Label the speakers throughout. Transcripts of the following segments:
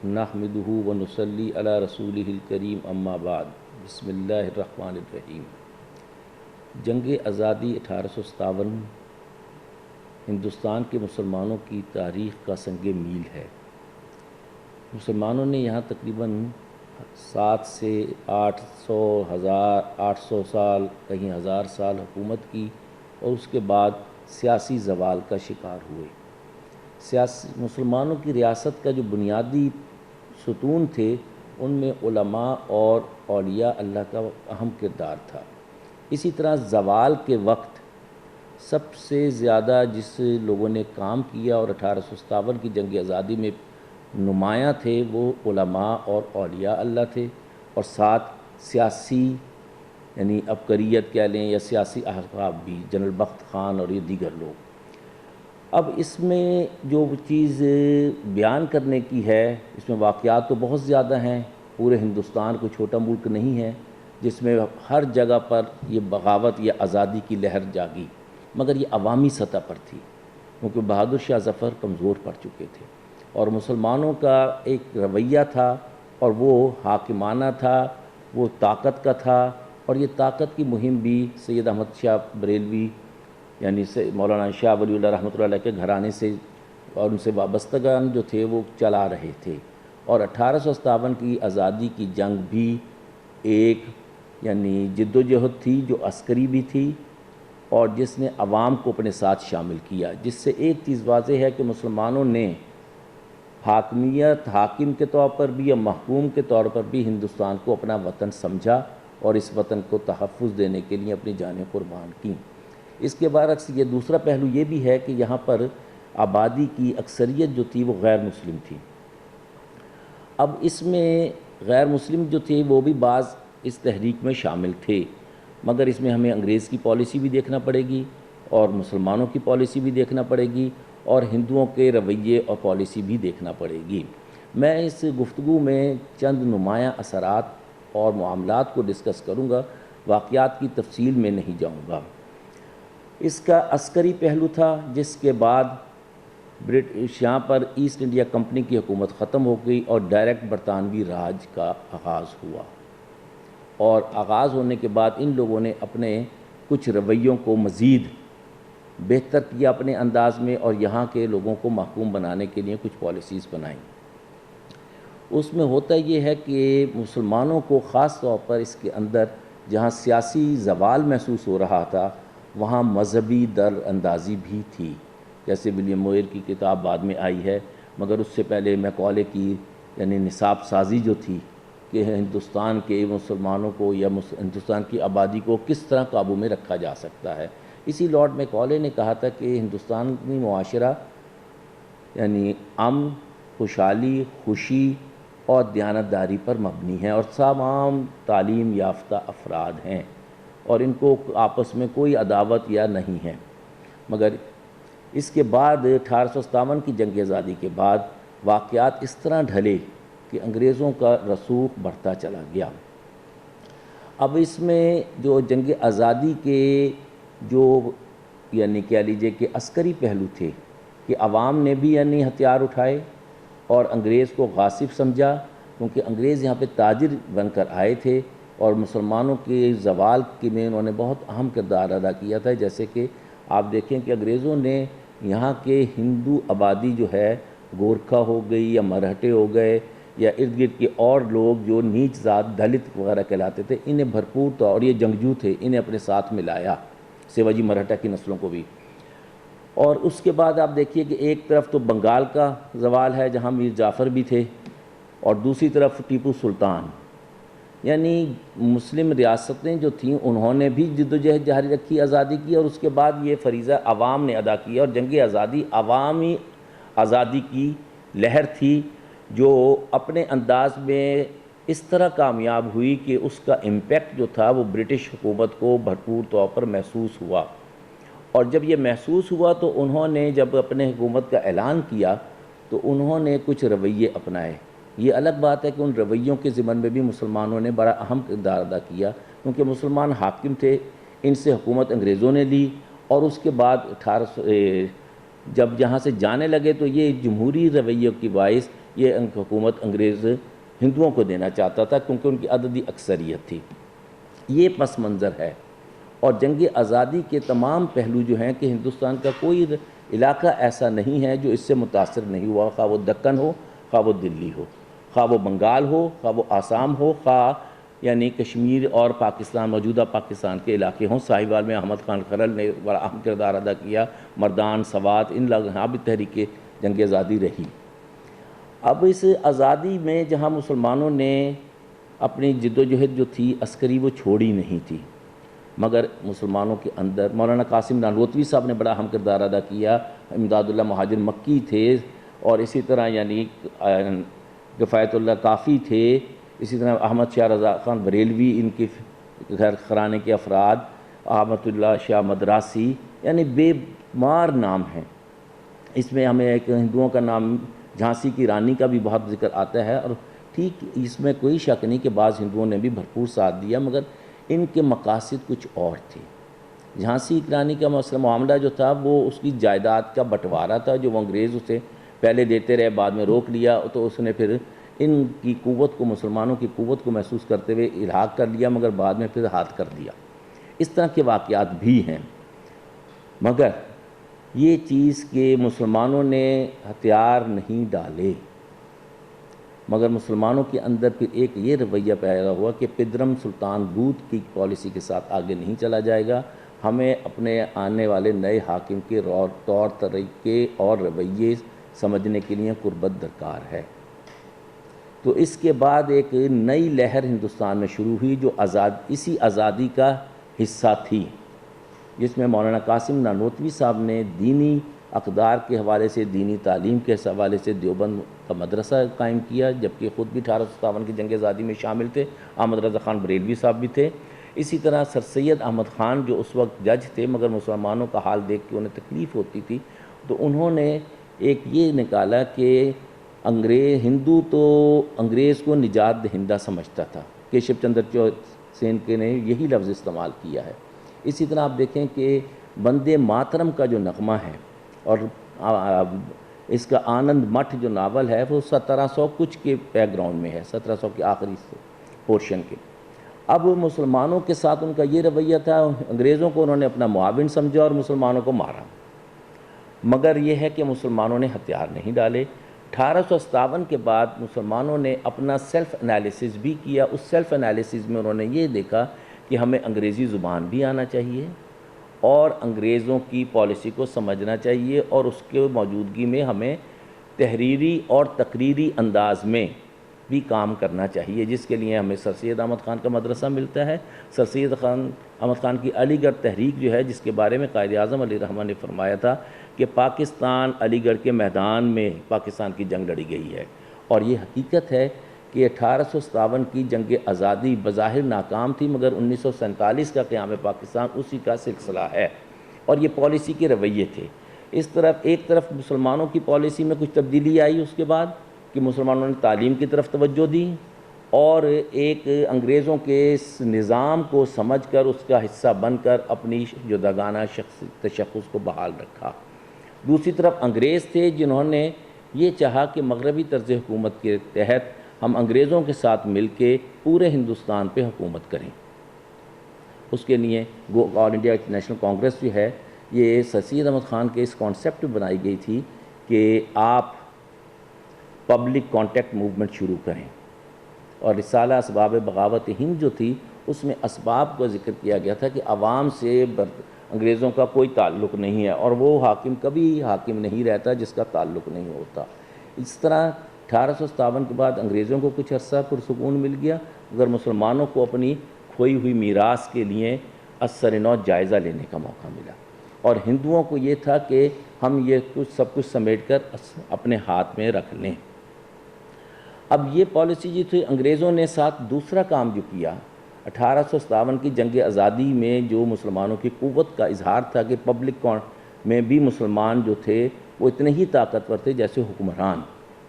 Speaker 1: نحمدہ ونصلی علی رسولہ الکریم اما بعد بسم اللہ الرحمن الرحیم۔ جنگ آزادی 1857 ہندوستان کے مسلمانوں کی تاریخ کا سنگ میل ہے۔ مسلمانوں نے یہاں تقریباً 7 سے 800 سال کہیں 1000 سال حکومت کی اور اس کے بعد سیاسی زوال کا شکار ہوئے۔ مسلمانوں کی ریاست کا جو بنیادی ستون تھے ان میں علماء اور اولیاء اللہ کا اہم کردار تھا۔ اسی طرح زوال کے وقت سب سے زیادہ جس لوگوں نے کام کیا اور 1857 کی جنگ آزادی میں نمایاں تھے وہ علماء اور اولیاء اللہ تھے، اور ساتھ سیاسی یعنی عبقریت کہہ لیں یا سیاسی احزاب بھی، جنرل بخت خان اور یہ دیگر لوگ۔ اب اس میں جو چیز بیان کرنے کی ہے، اس میں واقعات تو بہت زیادہ ہیں، پورے ہندوستان کوئی چھوٹا ملک نہیں ہے جس میں ہر جگہ پر یہ بغاوت یا آزادی کی لہر جاگی، مگر یہ عوامی سطح پر تھی کیونکہ بہادر شاہ ظفر کمزور پڑ چکے تھے اور مسلمانوں کا ایک رویہ تھا اور وہ حاکمانہ تھا، وہ طاقت کا تھا، اور یہ طاقت کی مہم بھی سید احمد شاہ بریلوی یعنی مولانا شاہ ولی اللہ رحمۃ اللہ علیہ کے گھرانے سے اور ان سے وابستگان جو تھے وہ چلا رہے تھے۔ اور 1857 کی آزادی کی جنگ بھی ایک یعنی جد و جہد تھی جو عسکری بھی تھی اور جس نے عوام کو اپنے ساتھ شامل کیا، جس سے ایک چیز واضح ہے کہ مسلمانوں نے حاکمیت حاکم کے طور پر بھی یا محکوم کے طور پر بھی ہندوستان کو اپنا وطن سمجھا اور اس وطن کو تحفظ دینے کے لیے اپنی جانیں قربان کیں۔ اس کے برعکس یہ دوسرا پہلو یہ بھی ہے کہ یہاں پر آبادی کی اکثریت جو تھی وہ غیر مسلم تھی۔ اب اس میں غیر مسلم جو تھے وہ بھی بعض اس تحریک میں شامل تھے، مگر اس میں ہمیں انگریز کی پالیسی بھی دیکھنا پڑے گی اور مسلمانوں کی پالیسی بھی دیکھنا پڑے گی اور ہندوؤں کے رویے اور پالیسی بھی دیکھنا پڑے گی۔ میں اس گفتگو میں چند نمایاں اثرات اور معاملات کو ڈسکس کروں گا، واقعات کی تفصیل میں نہیں جاؤں گا۔ اس کا عسکری پہلو تھا جس کے بعد برٹش یہاں پر ایسٹ انڈیا کمپنی کی حکومت ختم ہو گئی اور ڈائریکٹ برطانوی راج کا آغاز ہوا، اور آغاز ہونے کے بعد ان لوگوں نے اپنے کچھ رویوں کو مزید بہتر کیا اپنے انداز میں اور یہاں کے لوگوں کو محکوم بنانے کے لیے کچھ پالیسیز بنائیں۔ اس میں ہوتا یہ ہے کہ مسلمانوں کو خاص طور پر اس کے اندر جہاں سیاسی زوال محسوس ہو رہا تھا وہاں مذہبی در اندازی بھی تھی، جیسے ولیم موئر کی کتاب بعد میں آئی ہے، مگر اس سے پہلے میکالے کی یعنی نصاب سازی جو تھی کہ ہندوستان کے مسلمانوں کو یا ہندوستان کی آبادی کو کس طرح قابو میں رکھا جا سکتا ہے۔ اسی لارڈ میکالے نے کہا تھا کہ ہندوستانی معاشرہ یعنی امن، خوشحالی، خوشی اور دیانتداری پر مبنی ہے اور تمام تعلیم یافتہ افراد ہیں اور ان کو آپس میں کوئی عداوت یا نہیں ہے۔ مگر اس کے بعد 1857 کی جنگ آزادی کے بعد واقعات اس طرح ڈھلے کہ انگریزوں کا رسوخ بڑھتا چلا گیا۔ اب اس میں جو جنگ آزادی کے جو یعنی کہہ لیجئے کہ عسکری پہلو تھے کہ عوام نے بھی یعنی ہتھیار اٹھائے اور انگریز کو غاصب سمجھا، کیونکہ انگریز یہاں پہ تاجر بن کر آئے تھے اور مسلمانوں کے زوال کے میں انہوں نے بہت اہم کردار ادا کیا تھا۔ جیسے کہ آپ دیکھیں کہ انگریزوں نے یہاں کے ہندو آبادی جو ہے گورکھا ہو گئی یا مرہٹے ہو گئے یا ارد گرد کے اور لوگ جو نیچ ذات دلت وغیرہ کہلاتے تھے انہیں بھرپور طور اور یہ جنگجو تھے انہیں اپنے ساتھ ملایا، سیواجی مرہٹا کی نسلوں کو بھی۔ اور اس کے بعد آپ دیکھیے کہ ایک طرف تو بنگال کا زوال ہے جہاں میر جعفر بھی تھے اور دوسری طرف ٹیپو سلطان، یعنی مسلم ریاستیں جو تھیں انہوں نے بھی جد و جہد جاری رکھی، آزادی کی، اور اس کے بعد یہ فریضہ عوام نے ادا کیا اور جنگ آزادی عوامی آزادی کی لہر تھی جو اپنے انداز میں اس طرح کامیاب ہوئی کہ اس کا امپیکٹ جو تھا وہ برٹش حکومت کو بھرپور طور پر محسوس ہوا، اور جب یہ محسوس ہوا تو انہوں نے جب اپنے حکومت کا اعلان کیا تو انہوں نے کچھ رویے اپنائے۔ یہ الگ بات ہے کہ ان رویوں کے ضمن میں بھی مسلمانوں نے بڑا اہم کردار ادا کیا کیونکہ مسلمان حاکم تھے، ان سے حکومت انگریزوں نے لی اور اس کے بعد جب یہاں سے جانے لگے تو یہ جمہوری رویوں کی باعث یہ حکومت انگریز ہندوؤں کو دینا چاہتا تھا کیونکہ ان کی عددی اکثریت تھی. یہ پس منظر ہے. اور جنگ آزادی کے تمام پہلو جو ہیں کہ ہندوستان کا کوئی علاقہ ایسا نہیں ہے جو اس سے متاثر نہیں ہوا، خواہ وہ دکن ہو، خواہ وہ دلی ہو، خواہ وہ بنگال ہو، خواہ وہ آسام ہو، خواہ یعنی کشمیر اور پاکستان، موجودہ پاکستان کے علاقے ہوں. ساہیوال میں احمد خان کھرل نے بڑا اہم کردار ادا کیا، مردان، سوات، ان یہاں بھی تحریک جنگ آزادی رہی. اب اس آزادی میں جہاں مسلمانوں نے اپنی جد و جہد جو تھی عسکری وہ چھوڑی نہیں تھی، مگر مسلمانوں کے اندر مولانا قاسم نانوتوی صاحب نے بڑا اہم کردار ادا کیا. امداد اللہ مہاجر مکی تھے، اور اسی طرح یعنی کفایت اللہ کافی تھے، اسی طرح احمد شاہ رضا خان بریلوی، ان کے گھر خرانے کے افراد، احمد اللہ شاہ مدراسی، یعنی بے مار نام ہیں. اس میں ہمیں ایک ہندوؤں کا نام جھانسی کی رانی کا بھی بہت ذکر آتا ہے، اور ٹھیک اس میں کوئی شک نہیں کہ بعض ہندوؤں نے بھی بھرپور ساتھ دیا، مگر ان کے مقاصد کچھ اور تھے. جھانسی کی رانی کا معاملہ جو تھا وہ اس کی جائیداد کا بٹوارا تھا، جو وہ انگریز اسے پہلے دیتے رہے، بعد میں روک لیا، تو اس نے پھر ان کی قوت کو، مسلمانوں کی قوت کو محسوس کرتے ہوئے الحاق کر لیا، مگر بعد میں پھر ہاتھ کر دیا. اس طرح کے واقعات بھی ہیں. مگر یہ چیز کہ مسلمانوں نے ہتھیار نہیں ڈالے، مگر مسلمانوں کے اندر پھر ایک یہ رویہ پیدا ہوا کہ پدرم سلطان بودھ کی پالیسی کے ساتھ آگے نہیں چلا جائے گا، ہمیں اپنے آنے والے نئے حاکم کے طور طریقے اور رویے سمجھنے کے لیے قربت درکار ہے. تو اس کے بعد ایک نئی لہر ہندوستان میں شروع ہوئی جو اسی آزادی کا حصہ تھی، جس میں مولانا قاسم نانوتوی صاحب نے دینی اقدار کے حوالے سے، دینی تعلیم کے حوالے سے دیوبند کا مدرسہ قائم کیا، جبکہ خود بھی 1857 کی جنگ آزادی میں شامل تھے. احمد رضا خان بریلوی صاحب بھی تھے. اسی طرح سر سید احمد خان جو اس وقت جج تھے، مگر مسلمانوں کا حال دیکھ کے انہیں تکلیف ہوتی تھی، تو انہوں نے ایک یہ نکالا کہ ہندو تو انگریز کو نجات دہندہ سمجھتا تھا. کیشو چندر سین کے نے یہی لفظ استعمال کیا ہے. اسی طرح آپ دیکھیں کہ بندے ماترم کا جو نغمہ ہے، اور اس کا آنند مٹھ جو ناول ہے، وہ 1700 کچھ کے بیک گراؤنڈ میں ہے، 1700 کے آخری پورشن کے. اب مسلمانوں کے ساتھ ان کا یہ رویہ تھا، انگریزوں کو انہوں نے اپنا معاون سمجھا اور مسلمانوں کو مارا، مگر یہ ہے کہ مسلمانوں نے ہتھیار نہیں ڈالے. 1857 کے بعد مسلمانوں نے اپنا سیلف انالیسس بھی کیا. اس سیلف انالیسس میں انہوں نے یہ دیکھا کہ ہمیں انگریزی زبان بھی آنا چاہیے، اور انگریزوں کی پالیسی کو سمجھنا چاہیے، اور اس کے موجودگی میں ہمیں تحریری اور تقریری انداز میں بھی کام کرنا چاہیے، جس کے لیے ہمیں سر سید احمد خان کا مدرسہ ملتا ہے. سر سید احمد خان کی علی گڑھ تحریک جو ہے، جس کے بارے میں قائد اعظم علی رحمٰن نے فرمایا تھا کہ پاکستان علی گڑھ کے میدان میں پاکستان کی جنگ لڑی گئی ہے. اور یہ حقیقت ہے کہ 1857 کی جنگ آزادی بظاہر ناکام تھی، مگر 1947 کا قیام پاکستان اسی کا سلسلہ ہے، اور یہ پالیسی کے رویے تھے. ایک طرف مسلمانوں کی پالیسی میں کچھ تبدیلی آئی اس کے بعد کہ مسلمانوں نے تعلیم کی طرف توجہ دی، اور ایک انگریزوں کے اس نظام کو سمجھ کر اس کا حصہ بن کر اپنی جداگانہ تشخص کو بحال رکھا. دوسری طرف انگریز تھے جنہوں نے یہ چاہا کہ مغربی طرز حکومت کے تحت ہم انگریزوں کے ساتھ مل کے پورے ہندوستان پہ حکومت کریں. اس کے لیے آل انڈیا نیشنل کانگریس جو ہے، یہ سر سید احمد خان کے اس کانسیپٹ بنائی گئی تھی کہ آپ پبلک کانٹیکٹ موومنٹ شروع کریں. اور رسالہ اسباب بغاوت ہند جو تھی، اس میں اسباب کا ذکر کیا گیا تھا کہ عوام سے انگریزوں کا کوئی تعلق نہیں ہے، اور وہ حاکم کبھی حاکم نہیں رہتا جس کا تعلق نہیں ہوتا. اس طرح 1857 کے بعد انگریزوں کو کچھ عرصہ پرسکون مل گیا، مگر مسلمانوں کو اپنی کھوئی ہوئی میراث کے لیے اثر نو جائزہ لینے کا موقع ملا. اور ہندوؤں کو یہ تھا کہ ہم یہ سب کچھ سمیٹ کر اپنے ہاتھ میں رکھ لیں. اب یہ پالیسی جو تھی، انگریزوں نے ساتھ دوسرا کام جو کیا 1857 کی جنگ آزادی میں، جو مسلمانوں کی قوت کا اظہار تھا کہ پبلک میں بھی مسلمان جو تھے وہ اتنے ہی طاقتور تھے جیسے حکمران،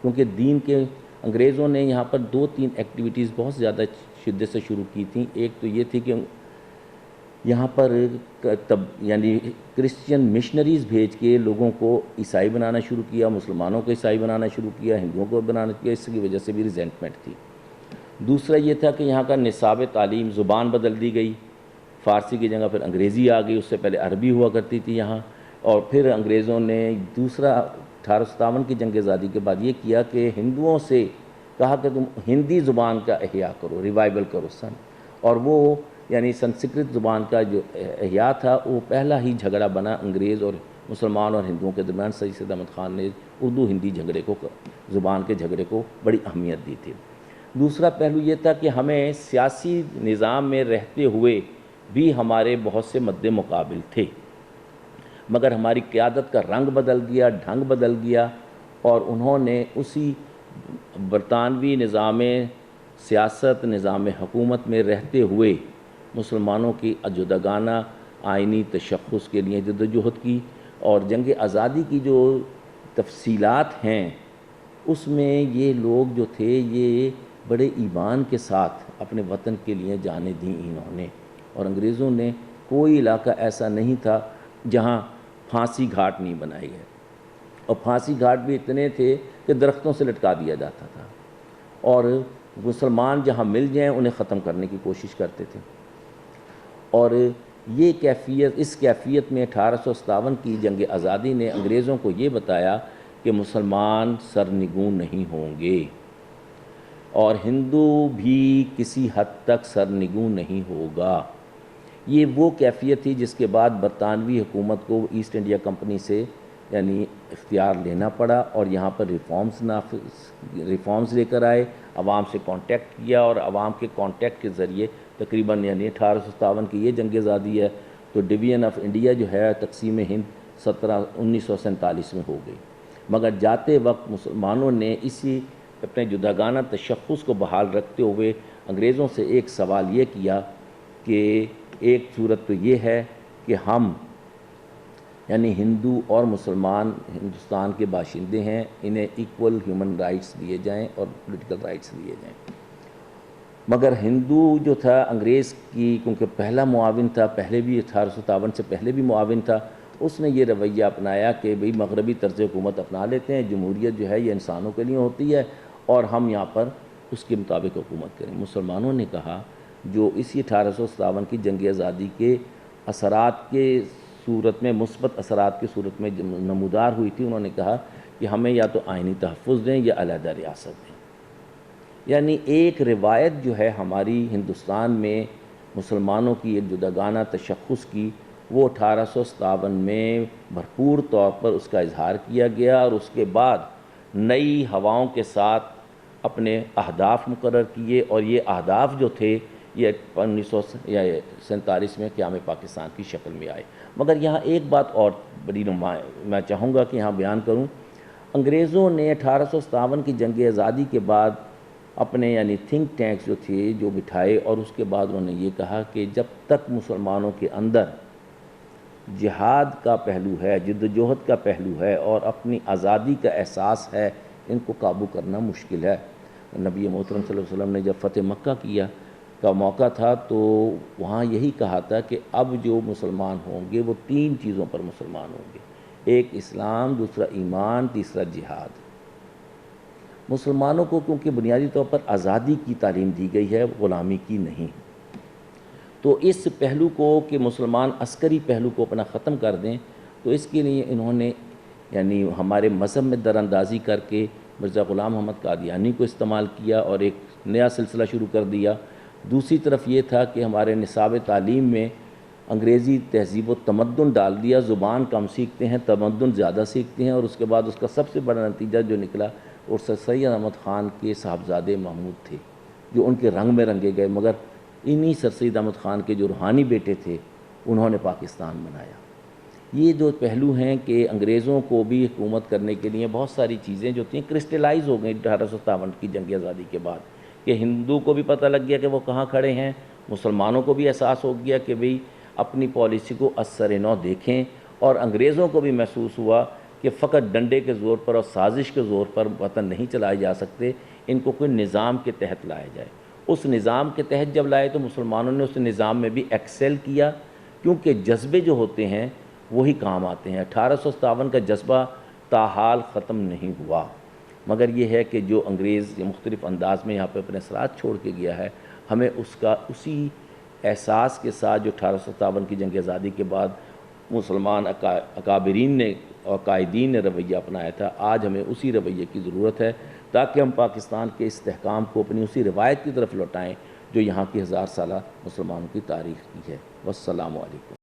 Speaker 1: کیونکہ دین کے انگریزوں نے یہاں پر 2-3 ایکٹیویٹیز بہت زیادہ شدت سے شروع کی تھیں. ایک تو یہ تھی کہ یہاں پر یعنی کرسچین مشنریز بھیج کے لوگوں کو عیسائی بنانا شروع کیا، مسلمانوں کو عیسائی بنانا شروع کیا، ہندوؤں کو بنانا کیا، اس کی وجہ سے بھی ریزنٹمنٹ تھی۔ دوسرا یہ تھا کہ یہاں کا نصاب تعلیم، زبان بدل دی گئی، فارسی کی جگہ پھر انگریزی آ گئی، اس سے پہلے عربی ہوا کرتی تھی یہاں، اور پھر انگریزوں نے دوسرا 1857 کی جنگ آزادی کے بعد یہ کیا کہ ہندوؤں سے کہا کہ تم ہندی زبان کا احیاء کرو، ریوائول کرو سن، اور وہ یعنی سنسکرت زبان کا جو احیاء تھا وہ پہلا ہی جھگڑا بنا انگریز اور مسلمان اور ہندوؤں کے درمیان۔ سید احمد خان نے اردو ہندی جھگڑے کو، زبان کے جھگڑے کو بڑی اہمیت دی تھی۔ دوسرا پہلو یہ تھا کہ ہمیں سیاسی نظام میں رہتے ہوئے بھی ہمارے بہت سے مد مقابل تھے، مگر ہماری قیادت کا رنگ بدل گیا، ڈھنگ بدل گیا، اور انہوں نے اسی برطانوی نظام سیاست، نظام حکومت میں رہتے ہوئے مسلمانوں کی جداگانہ آئینی تشخص کے لیے جدوجہد کی، اور جنگ آزادی کی جو تفصیلات ہیں اس میں یہ لوگ جو تھے یہ بڑے ایمان کے ساتھ اپنے وطن کے لیے جانیں دیں انہوں نے، اور انگریزوں نے کوئی علاقہ ایسا نہیں تھا جہاں پھانسی گھاٹ نہیں بنائے گئے، اور پھانسی گھاٹ بھی اتنے تھے کہ درختوں سے لٹکا دیا جاتا تھا، اور مسلمان جہاں مل جائیں انہیں ختم کرنے کی کوشش کرتے تھے۔ اور یہ کیفیت، اس کیفیت میں 1857 کی جنگ آزادی نے انگریزوں کو یہ بتایا کہ مسلمان سرنگوں نہیں ہوں گے، اور ہندو بھی کسی حد تک سرنگوں نہیں ہوگا۔ یہ وہ کیفیت تھی جس کے بعد برطانوی حکومت کو ایسٹ انڈیا کمپنی سے یعنی اختیار لینا پڑا، اور یہاں پر ریفارمز لے کر آئے، عوام سے کانٹیکٹ کیا، اور عوام کے کانٹیکٹ کے ذریعے تقریباً یعنی 1857 کی یہ جنگ آزادی ہے تو ڈویژن آف انڈیا جو ہے، تقسیم ہند 1947 میں ہو گئی، مگر جاتے وقت مسلمانوں نے اسی اپنے جداگانہ تشخص کو بحال رکھتے ہوئے انگریزوں سے ایک سوال یہ کیا کہ ایک صورت تو یہ ہے کہ ہم یعنی ہندو اور مسلمان ہندوستان کے باشندے ہیں، انہیں ایکول ہیومن رائٹس دیے جائیں اور پولیٹیکل رائٹس دیے جائیں، مگر ہندو جو تھا انگریز کی کیونکہ پہلا معاون تھا، پہلے بھی 1857 سے پہلے بھی معاون تھا، اس نے یہ رویہ اپنایا کہ بھئی مغربی طرز حکومت اپنا لیتے ہیں، جمہوریت جو ہے یہ انسانوں کے لیے ہوتی ہے اور ہم یہاں پر اس کے مطابق حکومت کریں۔ مسلمانوں نے کہا، جو اسی 1857 کی جنگ آزادی کے اثرات کے صورت میں، مثبت اثرات کی صورت میں نمودار ہوئی تھی، انہوں نے کہا کہ ہمیں یا تو آئینی تحفظ دیں یا علیحدہ ریاست دیں۔ یعنی ایک روایت جو ہے ہماری ہندوستان میں مسلمانوں کی ایک جداگانہ تشخص کی، وہ 1857 میں بھرپور طور پر اس کا اظہار کیا گیا، اور اس کے بعد نئی ہواؤں کے ساتھ اپنے اہداف مقرر کیے، اور یہ اہداف جو تھے یہ 1947 میں قیام پاکستان کی شکل میں آئے۔ مگر یہاں ایک بات اور بڑی میں چاہوں گا کہ یہاں بیان کروں، انگریزوں نے 1857 کی جنگ آزادی کے بعد اپنے یعنی تھنک ٹینکس جو تھے جو بٹھائے، اور اس کے بعد انہوں نے یہ کہا کہ جب تک مسلمانوں کے اندر جہاد کا پہلو ہے، جدوجہد کا پہلو ہے، اور اپنی آزادی کا احساس ہے، ان کو قابو کرنا مشکل ہے۔ نبی محترم صلی اللہ علیہ وسلم نے جب فتح مکہ کیا کا موقع تھا تو وہاں یہی کہا تھا کہ اب جو مسلمان ہوں گے وہ 3 چیزوں پر مسلمان ہوں گے، ایک اسلام، دوسرا ایمان، تیسرا جہاد۔ مسلمانوں کو کیونکہ بنیادی طور پر آزادی کی تعلیم دی گئی ہے، غلامی کی نہیں، تو اس پہلو کو کہ مسلمان عسکری پہلو کو اپنا ختم کر دیں، تو اس کے لیے انہوں نے یعنی ہمارے مذہب میں دراندازی کر کے مرزا غلام محمد قادیانی کو استعمال کیا اور ایک نیا سلسلہ شروع کر دیا۔ دوسری طرف یہ تھا کہ ہمارے نصاب تعلیم میں انگریزی تہذیب و تمدن ڈال دیا، زبان کم سیکھتے ہیں، تمدن زیادہ سیکھتے ہیں، اور اس کے بعد اس کا سب سے بڑا نتیجہ جو نکلا اور سید احمد خان کے صاحبزادے محمود تھے جو ان کے رنگ میں رنگے گئے، مگر انہی سر سید احمد خان کے جو روحانی بیٹے تھے انہوں نے پاکستان بنایا۔ یہ جو پہلو ہیں کہ انگریزوں کو بھی حکومت کرنے کے لیے بہت ساری چیزیں جو تھیں کرسٹلائز ہو گئیں 1857 کی جنگ آزادی کے بعد، کہ ہندو کو بھی پتہ لگ گیا کہ وہ کہاں کھڑے ہیں، مسلمانوں کو بھی احساس ہو گیا کہ بھئی اپنی پالیسی کو اثر نو دیکھیں، اور انگریزوں کو بھی محسوس ہوا کہ فقط ڈنڈے کے زور پر اور سازش کے زور پر وطن نہیں چلائے جا سکتے، ان کو کوئی نظام کے تحت لایا جائے۔ اس نظام کے تحت جب لائے تو مسلمانوں نے اس نظام میں بھی ایکسل کیا، کیونکہ جذبے جو ہوتے ہیں وہی کام آتے ہیں۔ 1857 کا جذبہ تاحال ختم نہیں ہوا، مگر یہ ہے کہ جو انگریز مختلف انداز میں یہاں پہ اپنے اثرات چھوڑ کے گیا ہے، ہمیں اسی احساس کے ساتھ جو 1857 کی جنگ آزادی کے بعد مسلمان اکابرین نے اور قائدین نے رویہ اپنایا تھا، آج ہمیں اسی رویے کی ضرورت ہے تاکہ ہم پاکستان کے استحکام کو اپنی اسی روایت کی طرف لوٹائیں جو یہاں کی 1000 سالہ مسلمانوں کی تاریخ کی ہے۔ والسلام علیکم۔